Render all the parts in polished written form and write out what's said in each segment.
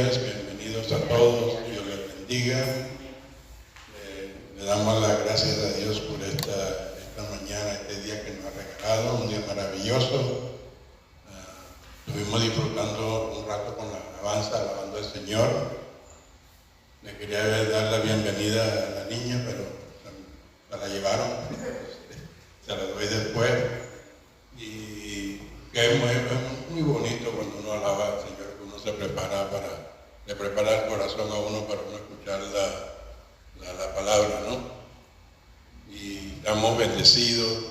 días, bienvenidos a todos, Dios les bendiga. Le damos las gracias a Dios por esta mañana, este día que nos ha regalado, un día maravilloso. Estuvimos disfrutando un rato con la alabanza, alabando al Señor. Le quería dar la bienvenida a la niña, pero se la llevaron, se la doy después. Y que es muy bonito cuando uno alaba al Señor, que uno se prepara le prepara el corazón a uno para uno escuchar la palabra, ¿no? Y estamos bendecidos,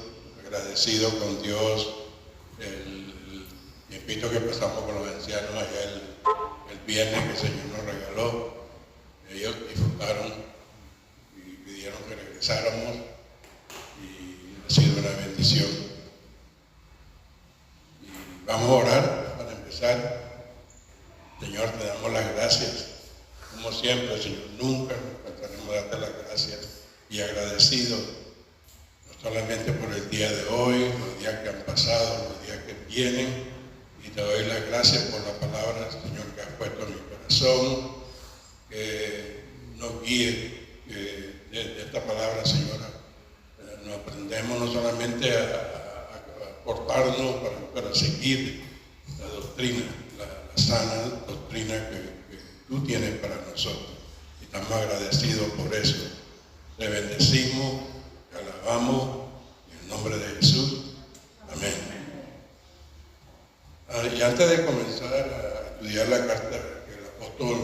agradecidos con Dios. El tiempito que pasamos con los ancianos allá el viernes que el Señor nos regaló, ellos disfrutaron y pidieron que regresáramos y ha sido una bendición. Y vamos a orar para empezar. Señor, te damos las gracias. Como siempre, Señor, nunca nos cansaremos de darte las gracias y agradecidos, no solamente por el día de hoy, los días que han pasado, los días que vienen, y te doy las gracias por la palabra, Señor, que has puesto en mi corazón, que nos guíe, que de esta palabra, Señora, nos aprendemos no solamente a portarnos para seguir la doctrina, la sana doctrina que tú tienes para nosotros. Y estamos agradecidos por eso. Te bendecimos, te alabamos en el nombre de Jesús. Amén. Y antes de comenzar a estudiar la carta que el apóstol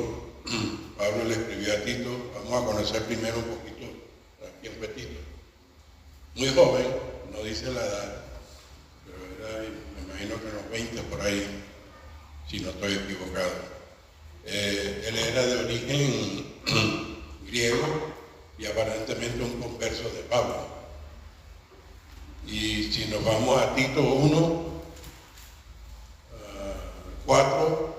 Pablo le escribió a Tito, vamos a conocer primero un poquito a quién fue Tito. Muy joven, no dice la edad, pero era, me imagino que unos 20 por ahí, si no estoy equivocado. Él era de origen griego y aparentemente un converso de Pablo. Y si nos vamos a Tito 1, 4,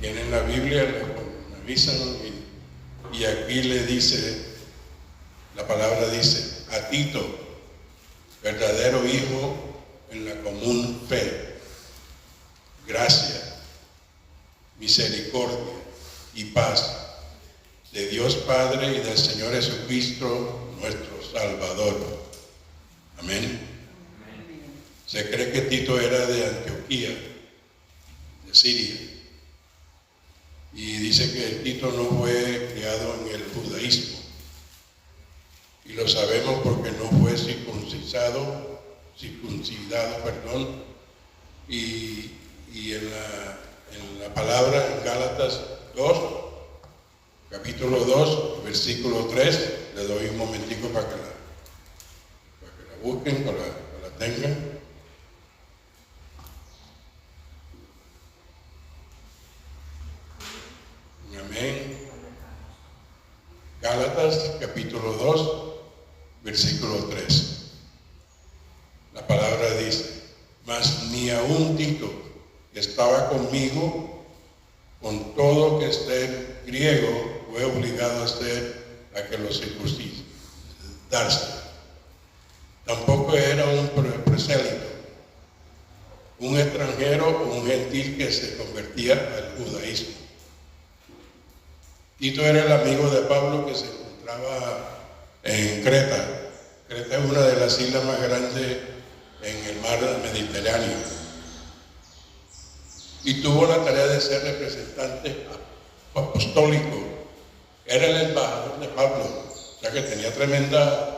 tienen la Biblia, la avisan y aquí le dice, la palabra dice, a Tito, verdadero hijo en la común fe, gracia, misericordia y paz de Dios Padre y del Señor Jesucristo, nuestro Salvador. Amén. Se cree que Tito era de Antioquía, de Siria, y dice que Tito no fue criado en el judaísmo, y lo sabemos porque no fue circuncidado, y en la palabra en Gálatas 2, capítulo 2, versículo 3, le doy un momentico para que la busquen, para que la tengan. Amén. Gálatas capítulo 2, versículo 3. La palabra dice, mas ni aun Tito, que estaba conmigo, con todo que ser griego, fue obligado a que lo circuncidase. Tampoco era un prosélito, un extranjero o un gentil que se convertía al judaísmo. Tito era el amigo de Pablo que se encontraba en Creta. Creta es una de las islas más grandes en el mar Mediterráneo. Y tuvo la tarea de ser representante apostólico. Era el embajador de Pablo, o sea que tenía tremenda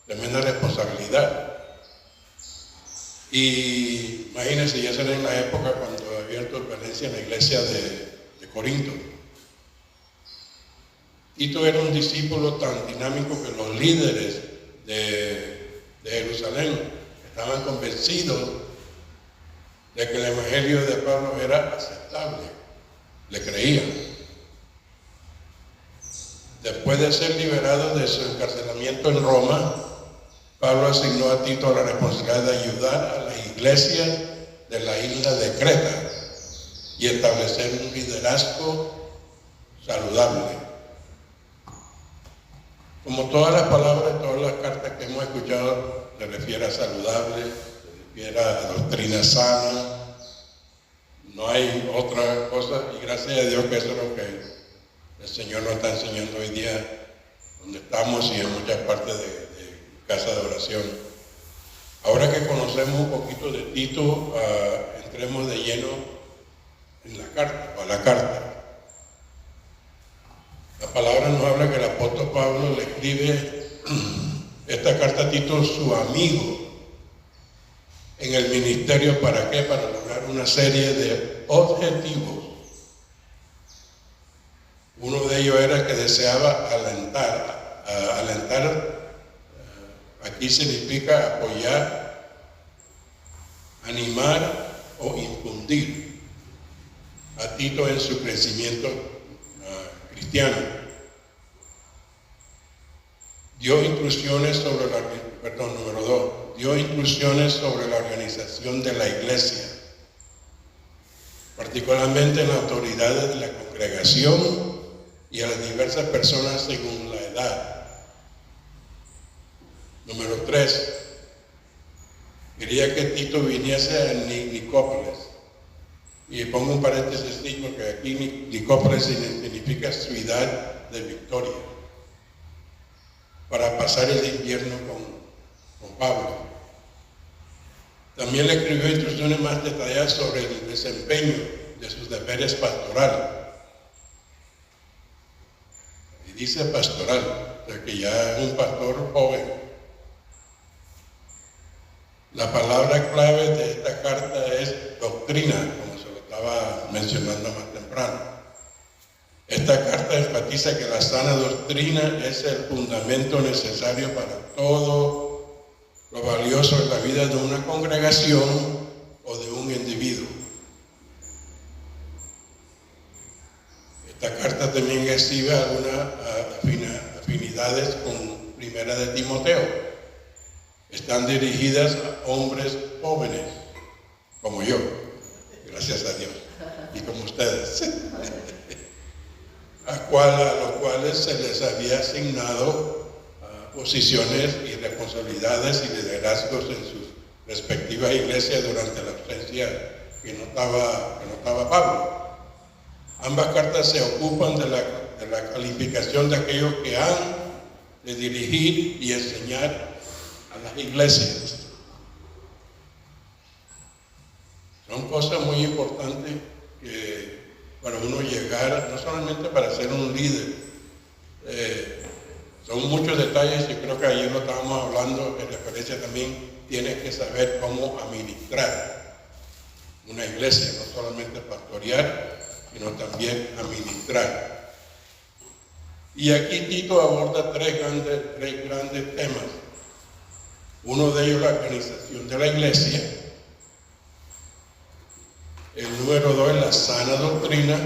responsabilidad. Y imagínense, ya será en la época cuando había turbulencia en la iglesia de Corinto. Tito era un discípulo tan dinámico que los líderes de Jerusalén estaban convencidos de que el evangelio de Pablo era aceptable, le creían. Después de ser liberado de su encarcelamiento en Roma, Pablo asignó a Tito la responsabilidad de ayudar a las iglesias de la isla de Creta y establecer un liderazgo saludable. Como todas las palabras, todas las cartas que hemos escuchado, se refiere a saludable, se refiere a doctrina sana. No hay otra cosa, y gracias a Dios que eso es lo que el Señor nos está enseñando hoy día, donde estamos y en muchas partes de casa de oración. Ahora que conocemos un poquito de Tito, entremos de lleno en la carta, o a la carta. La palabra nos habla que el apóstol Pablo le escribe esta carta a Tito, su amigo, en el ministerio. ¿Para qué? Para lograr una serie de objetivos. Uno de ellos era que deseaba alentar. Aquí significa apoyar, animar o infundir a Tito en su crecimiento cristiano. Dio instrucciones sobre número 2, dio instrucciones sobre la organización de la iglesia, particularmente en las autoridades de la congregación y a las diversas personas según la edad. Número 3, quería que Tito viniese a Nicópolis. Y pongo un paréntesis porque aquí Nicópolis significa ciudad de victoria, para pasar el invierno con Pablo. También le escribió instrucciones más detalladas sobre el desempeño de sus deberes pastorales. Y dice pastoral, o sea que ya es un pastor joven. La palabra clave de esta carta es doctrina, como se lo estaba mencionando más temprano. Esta carta enfatiza que la sana doctrina es el fundamento necesario para todo lo valioso en la vida de una congregación o de un individuo. Esta carta también exhibe algunas afinidades con Primera de Timoteo. Están dirigidas a hombres jóvenes, como yo, gracias a Dios, y como ustedes, a los cuales se les había asignado posiciones y responsabilidades y liderazgos en sus respectivas iglesias durante la ausencia que no estaba Pablo. Ambas cartas se ocupan de la calificación de aquellos que han de dirigir y enseñar a las iglesias. Son cosas muy importantes que para uno llegar, no solamente para ser un líder, son muchos detalles, y creo que ayer lo estábamos hablando en referencia también, tienes que saber cómo administrar una iglesia, no solamente pastorear, sino también administrar. Y aquí Tito aborda tres grandes temas. Uno de ellos, la organización de la iglesia. El número 2 es la sana doctrina.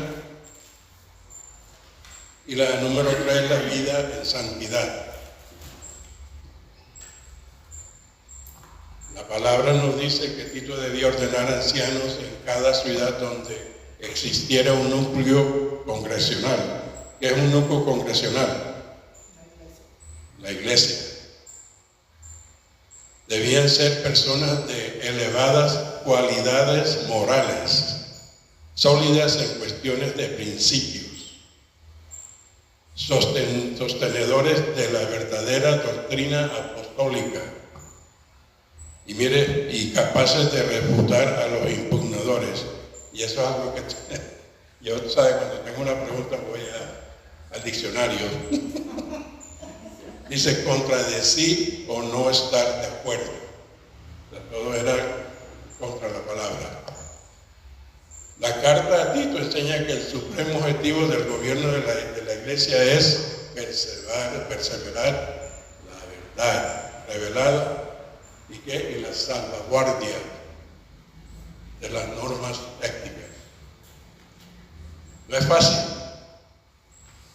Y la número 3 es la vida en santidad. La palabra nos dice que Tito debía ordenar ancianos en cada ciudad donde existiera un núcleo congregacional. ¿Qué es un núcleo congregacional? La iglesia. Debían ser personas de elevadas cualidades morales, sólidas en cuestiones de principios, sostenedores de la verdadera doctrina apostólica, y capaces de refutar a los impugnadores. Y eso es algo que yo, cuando tengo una pregunta voy al diccionario. Dice contradecir o no estar de acuerdo. O sea, todo era contra la palabra. La carta a Tito enseña que el supremo objetivo del gobierno de la iglesia es perseverar la verdad revelada y la salvaguardia de las normas éticas. No es fácil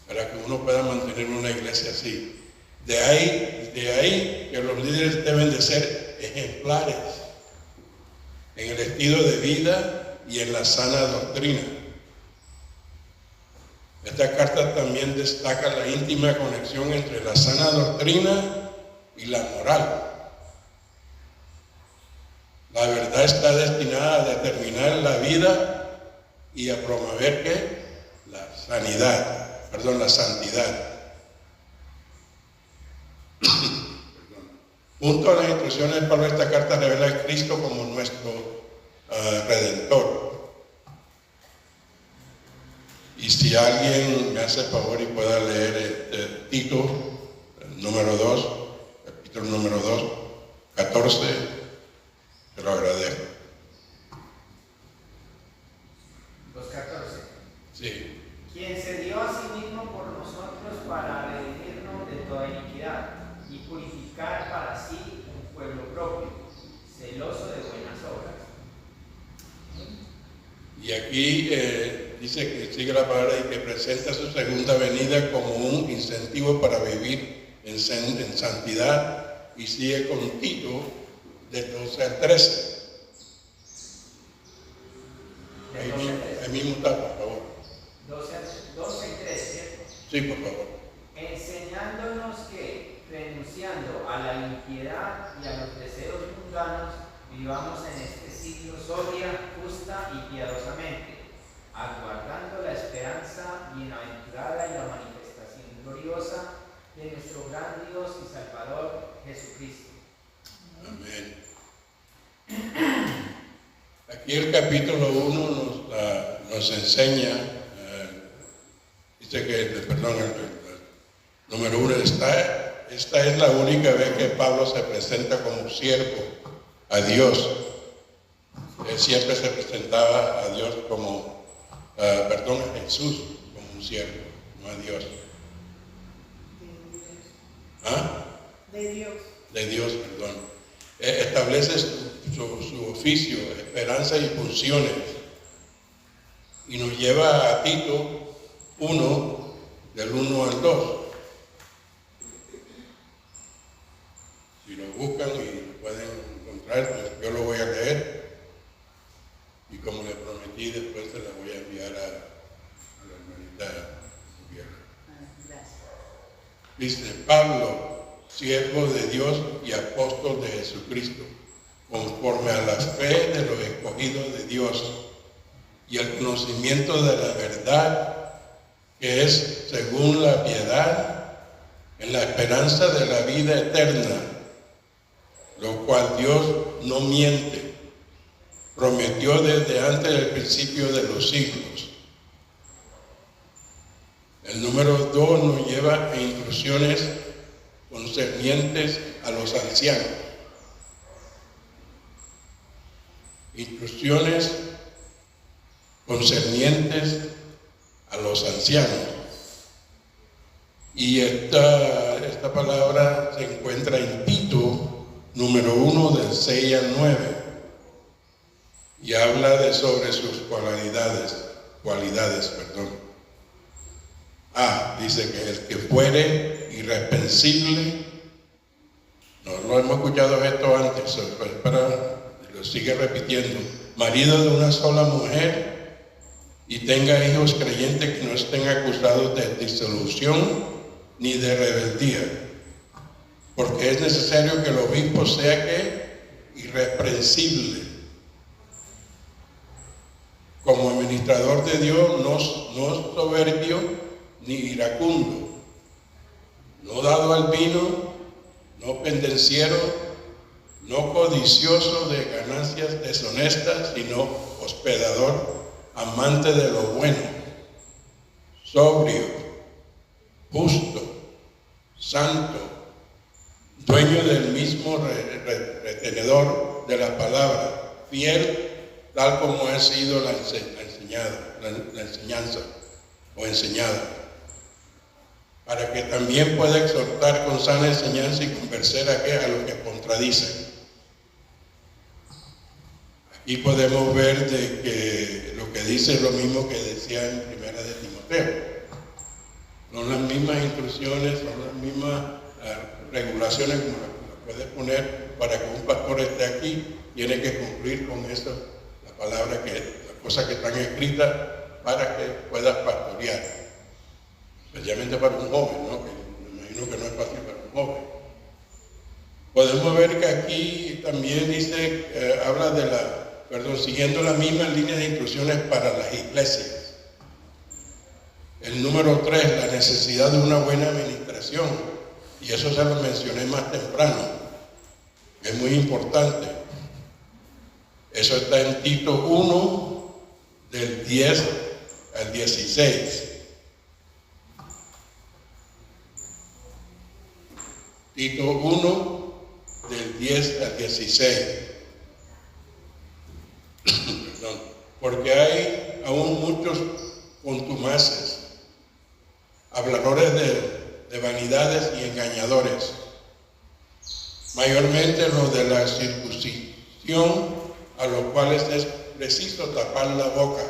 para que uno pueda mantener una iglesia así. De ahí que los líderes deben de ser ejemplares en el estilo de vida y en la sana doctrina. Esta carta también destaca la íntima conexión entre la sana doctrina y la moral. La verdad está destinada a determinar la vida y a promover ¿qué? La santidad. Junto a las instrucciones, Pablo, esta carta revela a Cristo como nuestro Redentor. Y si alguien me hace el favor y pueda leer Tito, número 2, capítulo número 2, 14, te lo agradezco. 2:14. Sí. Quien se dio a sí mismo por nosotros para redimirnos de toda iniquidad y purificar para sí un pueblo propio, celoso de buenas obras. Y aquí dice que sigue la palabra y que presenta su segunda venida como un incentivo para vivir en santidad, y sigue con Tito de 12 al 13. Ahí mismo está, por favor. 12 y 13, ¿cierto? Sí, por favor. Enseñándonos que, renunciando a la impiedad y a los deseos mundanos, vivamos en este siglo sobria, justa y piadosamente, aguardando la esperanza bienaventurada y la manifestación gloriosa de nuestro gran Dios y Salvador Jesucristo. Amén. Aquí el capítulo 1 nos enseña, dice que, el número 1, esta es la única vez que Pablo se presenta como siervo a Dios. Él siempre se presentaba a Dios como, a Jesús como un siervo, no a Dios. ¿Ah? De Dios, perdón. Establece su oficio, esperanza y funciones. Y nos lleva a Tito 1, del 1 al 2. Si lo buscan y lo pueden encontrar, pues yo lo voy a leer. Y como le prometí, después se la voy a enviar a la hermanita Juliana. Gracias. Dice: Pablo, siervo de Dios y apóstol de Jesucristo, conforme a la fe de los escogidos de Dios y el conocimiento de la verdad, que es según la piedad, en la esperanza de la vida eterna, lo cual Dios no miente, prometió desde antes del principio de los siglos. El número 2 nos lleva a instrucciones concernientes a los ancianos. Instrucciones concernientes a los ancianos. Y esta palabra se encuentra en Tito, número 1, del 6 al 9. Y habla sobre sus cualidades. Dice que el que fuere irreprensible, no lo hemos escuchado esto antes, lo sigue repitiendo, marido de una sola mujer y tenga hijos creyentes que no estén acusados de disolución ni de rebeldía, porque es necesario que el obispo sea irreprensible, como administrador de Dios, no soberbio ni iracundo, no dado al vino, no pendenciero, no codicioso de ganancias deshonestas, sino hospedador, amante de lo bueno, sobrio, justo, santo, dueño del mismo retenedor de la palabra, fiel tal como ha sido la enseñanza o enseñada, para que también pueda exhortar con sana enseñanza y convencer a los que contradicen. Aquí podemos ver de que lo que dice es lo mismo que decía en Primera de Timoteo. Son las mismas instrucciones, son las mismas regulaciones como las puedes poner para que un pastor esté aquí. Tiene que cumplir con eso, la palabra, las cosas que están escritas para que puedas pastorear. Especialmente para un joven, ¿no? Que me imagino que no es fácil para un joven. podemos ver que aquí también dice, habla de siguiendo la misma línea de instrucciones para las iglesias. El número 3, la necesidad de una buena administración, y eso se lo mencioné más temprano, es muy importante. Eso está en Tito 1, del 10 al 16. Tito 1, del 10 al 16. Perdón. Porque hay aún muchos contumaces, habladores de vanidades y engañadores, mayormente los de la circuncisión, a los cuales es preciso tapar la boca,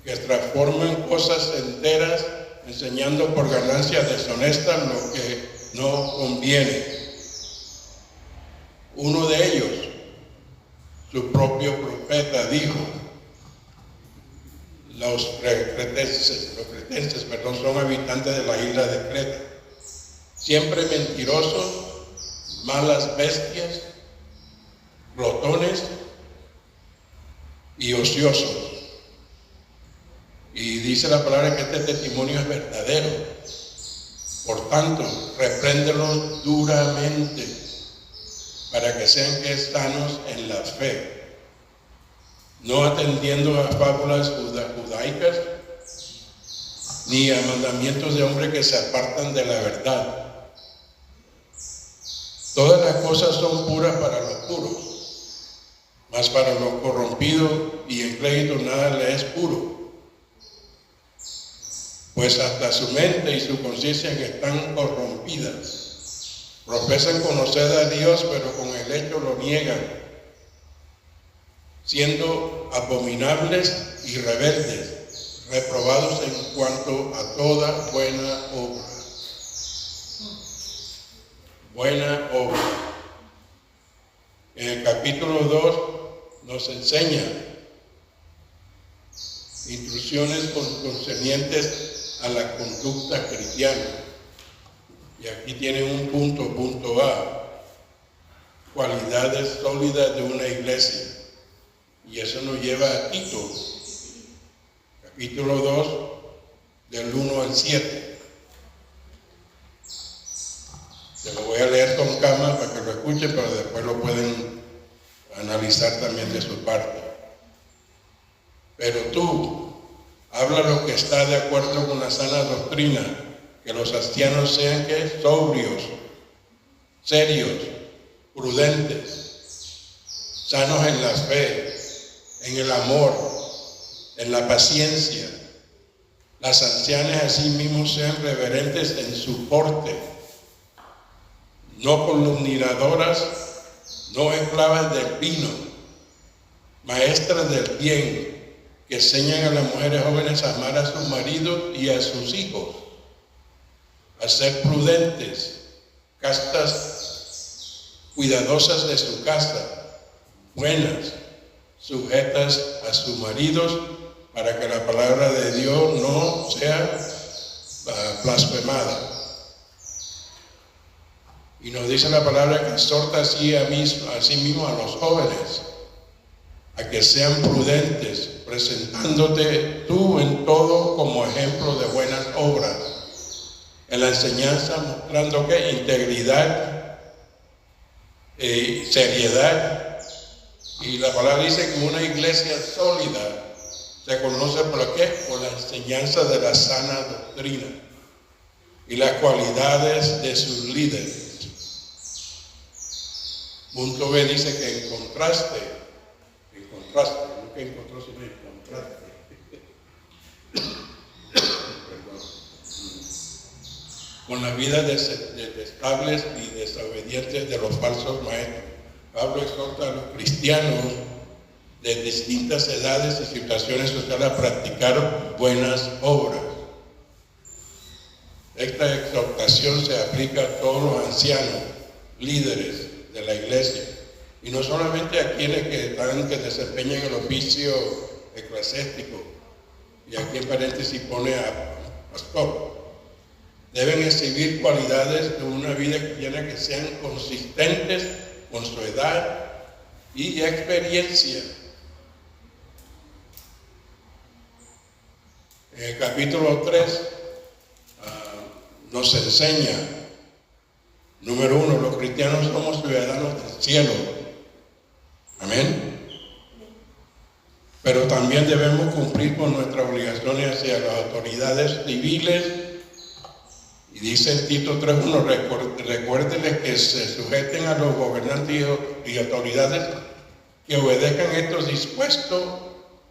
que transforman cosas enteras, enseñando por ganancias deshonestas lo que no conviene. Uno de ellos, su propio profeta, dijo: los cretenses, son habitantes de la isla de Creta, siempre mentirosos, malas bestias, glotones y ociosos. Y dice la palabra que este testimonio es verdadero. Por tanto, repréndelos duramente para que sean sanos en la fe, no atendiendo a fábulas judaicas ni a mandamientos de hombres que se apartan de la verdad. Todas las cosas son puras para los puros, mas para los corrompidos y incrédulos nada le es puro, pues hasta su mente y su conciencia están corrompidas. Profesan conocer a Dios, pero con el hecho lo niegan, siendo abominables y rebeldes, reprobados en cuanto a toda buena obra. Buena obra. En el capítulo 2 nos enseña instrucciones concernientes a la conducta cristiana. Y aquí tiene un punto A, cualidades sólidas de una iglesia. Y eso nos lleva a Tito, capítulo 2, del 1 al 7. Se lo voy a leer con calma para que lo escuchen, pero después lo pueden analizar también de su parte. Pero tú, habla lo que está de acuerdo con la sana doctrina, que los ancianos sean sobrios, serios, prudentes, sanos en la fe, en el amor, en la paciencia. Las ancianas asimismo sean reverentes en su porte, no calumniadoras, no esclavas del vino, maestras del bien, que enseñan a las mujeres jóvenes a amar a sus maridos y a sus hijos, a ser prudentes, castas, cuidadosas de su casa, buenas, sujetas a sus maridos, para que la palabra de Dios no sea blasfemada. Y nos dice la palabra que exhorta así mismo a los jóvenes, a que sean prudentes, presentándote tú en todo como ejemplo de buenas obras, en la enseñanza mostrando que integridad, seriedad. Y la palabra dice que una iglesia sólida se conoce por qué, por la enseñanza de la sana doctrina y las cualidades de sus líderes. Punto B dice que en contraste, no que encontró, sino en contraste. Con la vida detestables y desobedientes de los falsos maestros. Pablo exhorta a los cristianos de distintas edades y situaciones sociales a practicar buenas obras. Esta exhortación se aplica a todos los ancianos, líderes de la iglesia, y no solamente a quienes que desempeñan el oficio eclesiástico, y aquí en paréntesis pone a pastor. deben exhibir cualidades de una vida cristiana que sean consistentes con su edad y experiencia. En el capítulo 3 nos enseña, número 1, los cristianos somos ciudadanos del cielo. Amén. Pero también debemos cumplir con nuestras obligaciones hacia las autoridades civiles. Y dice en Tito 3:1, recuérdenles que se sujeten a los gobernantes y autoridades, que obedezcan estos dispuestos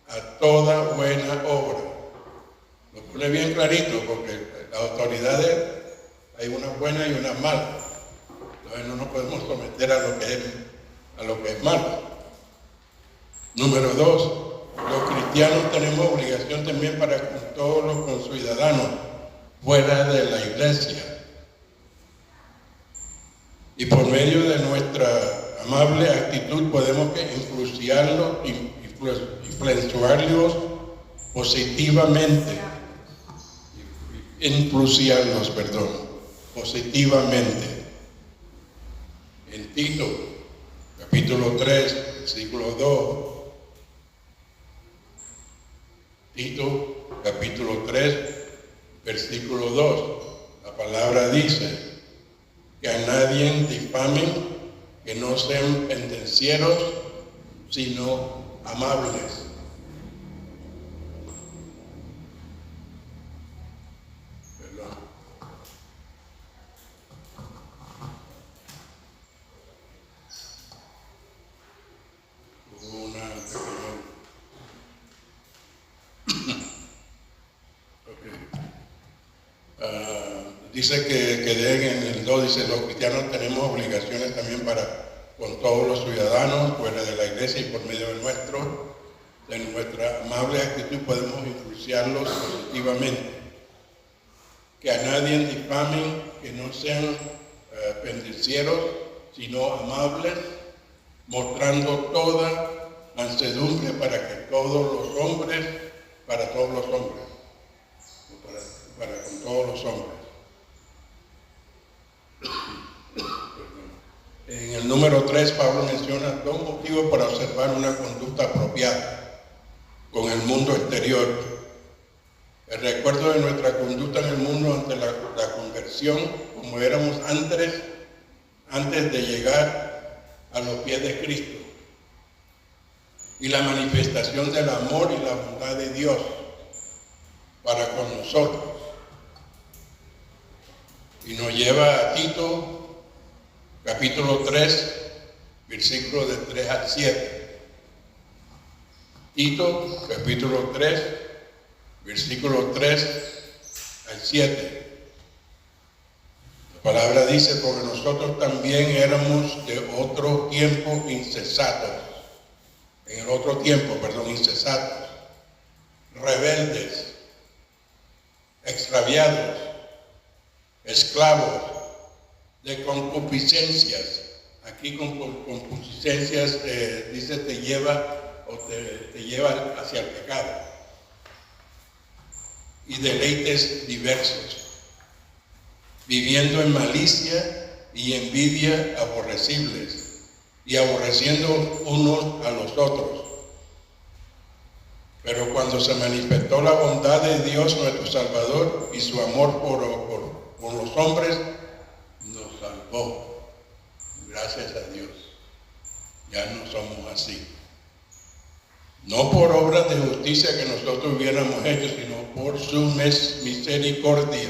a toda buena obra. Lo pone bien clarito, porque las autoridades hay unas buenas y unas malas. Entonces no nos podemos someter a lo que es malo. Número 2, los cristianos tenemos obligación también para con todos los conciudadanos fuera de la iglesia. Y por medio de nuestra amable actitud podemos influenciarlos positivamente. Positivamente. En Tito, capítulo 3, versículo 2. Tito, capítulo 3, versículo 2. La palabra dice que a nadie difamen, que no sean pendencieros, sino amables. Dice que den en el 2, dice, los cristianos tenemos obligaciones también para con todos los ciudadanos fuera de la iglesia, y por medio de nuestra amable actitud podemos influenciarlos positivamente. Que a nadie difamen, que no sean pendencieros, sino amables, mostrando toda mansedumbre para todos los hombres, para con todos los hombres. En el número 3, Pablo menciona 2 motivos para observar una conducta apropiada con el mundo exterior. El recuerdo de nuestra conducta en el mundo ante la conversión, como éramos antes de llegar a los pies de Cristo. Y la manifestación del amor y la bondad de Dios para con nosotros. Y nos lleva a Tito, capítulo 3, versículos de 3 al 7. Tito, capítulo 3, versículo 3 al 7. La palabra dice, porque nosotros también éramos de otro tiempo insensatos, rebeldes, extraviados, esclavos de concupiscencias. Aquí concupiscencias dice te lleva hacia el pecado. Y deleites diversos, viviendo en malicia y envidia aborrecibles, y aborreciendo unos a los otros. Pero cuando se manifestó la bondad de Dios nuestro Salvador y su amor por los hombres, nos salvó. Gracias a Dios. Ya no somos así. No por obras de justicia que nosotros hubiéramos hecho, sino por su misericordia.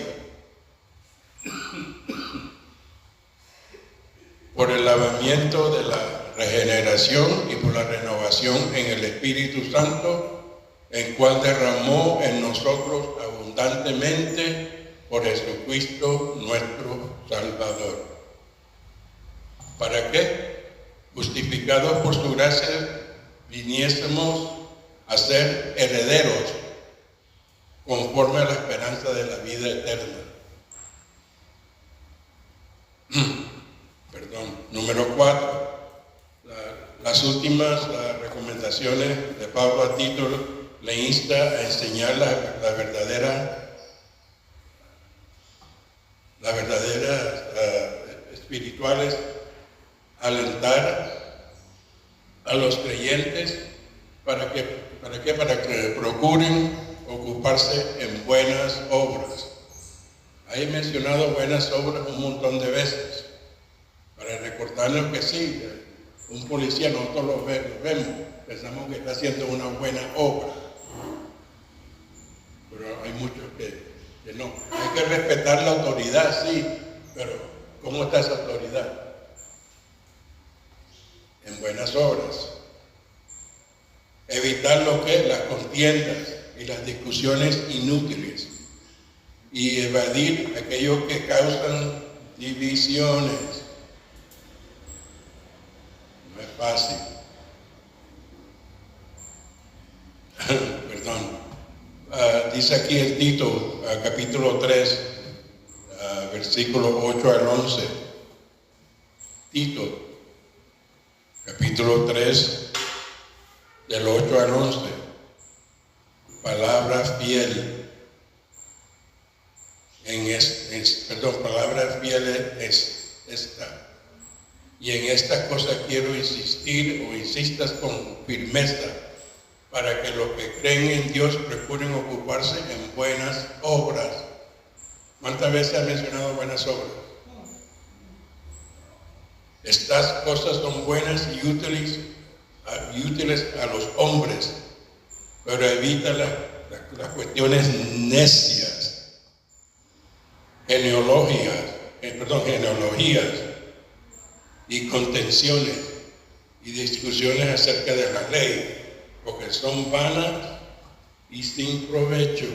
Por el lavamiento de la regeneración y por la renovación en el Espíritu Santo, el cual derramó en nosotros abundantemente por Jesucristo nuestro Salvador. ¿Para qué? Justificados por su gracia, viniésemos a ser herederos conforme a la esperanza de la vida eterna. Número 4. Las últimas recomendaciones de Pablo a Tito le insta a enseñar la verdadera las verdaderas espirituales, alentar a los creyentes para que procuren ocuparse en buenas obras. He mencionado buenas obras un montón de veces, para recordarnos que sí, un policía nosotros lo vemos, pensamos que está haciendo una buena obra, pero hay muchos que no. Hay que respetar la autoridad, sí, pero ¿cómo está esa autoridad? En buenas obras. Evitar las contiendas y las discusiones inútiles y evadir aquellos que causan divisiones. No es fácil. Perdón. Dice aquí en Tito, capítulo 3, versículo 8 al 11. Tito, capítulo 3, del 8 al 11. Palabra fiel. Palabra fiel es esta. Y en esta cosa quiero insistir, o insistas con firmeza, para que los que creen en Dios procuren ocuparse en buenas obras. ¿Cuántas veces ha mencionado buenas obras? Estas cosas son buenas y útiles a los hombres, pero evita las cuestiones necias, genealogías y contenciones y discusiones acerca de la ley, porque son vanas y sin provecho.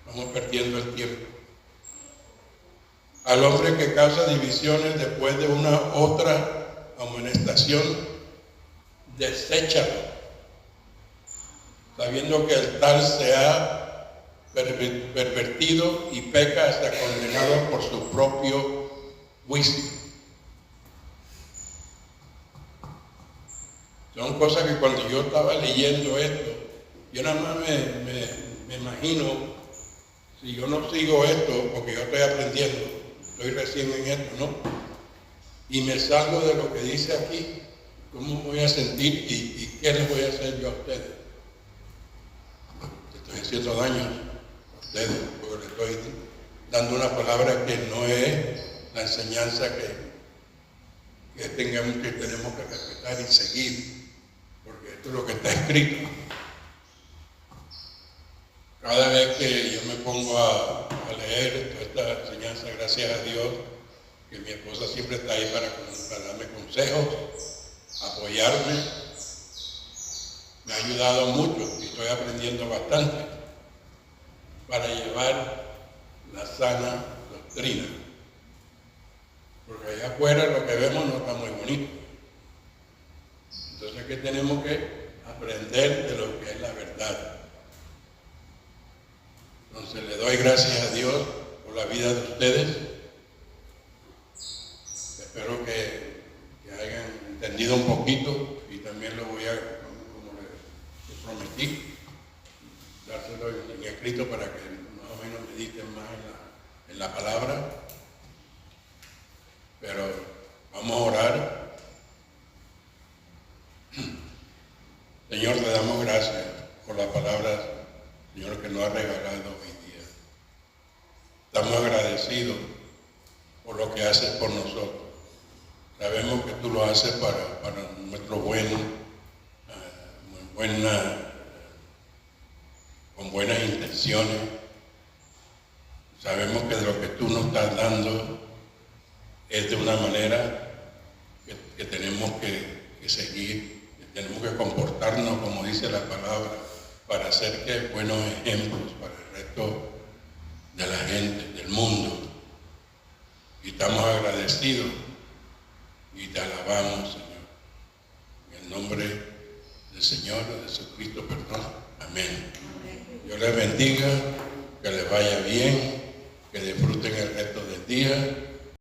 Vamos perdiendo el tiempo. Al hombre que causa divisiones después de una otra amonestación, deséchalo, sabiendo que el tal se ha pervertido y peca hasta condenado por su propio juicio. Son cosas que cuando yo estaba leyendo esto, yo nada más me imagino, si yo no sigo esto, porque yo estoy aprendiendo, estoy recién en esto, ¿no? Y me salgo de lo que dice aquí, ¿cómo voy a sentir y qué les voy a hacer yo a ustedes? Estoy haciendo daño a ustedes, porque les estoy dando una palabra que no es la enseñanza que tenemos que respetar y seguir, porque esto es lo que está escrito. Cada vez que yo me pongo a leer toda esta enseñanza, gracias a Dios, que mi esposa siempre está ahí para darme consejos, apoyarme, me ha ayudado mucho y estoy aprendiendo bastante para llevar la sana doctrina. Porque allá afuera lo que vemos no está muy bonito. Entonces, ¿qué tenemos que aprender de lo que es la verdad? Entonces, le doy gracias a Dios por la vida de ustedes. Espero que hayan entendido un poquito y también lo voy a, como les prometí, dárselo en escrito para que más o menos mediten más en la palabra. Pero vamos a orar. Señor, te damos gracias por la palabra, Señor, que nos ha regalado hoy día. Estamos agradecidos por lo que haces por nosotros. Sabemos que tú lo haces para nuestro con buenas intenciones. Sabemos que de lo que tú nos estás dando es de una manera que tenemos que seguir, que tenemos que comportarnos como dice la palabra, para ser que buenos ejemplos para el resto de la gente, del mundo. Y estamos agradecidos y te alabamos, Señor. En el nombre del Señor Jesucristo, perdón. Amén. Dios les bendiga, que les vaya bien, que disfruten el resto del día.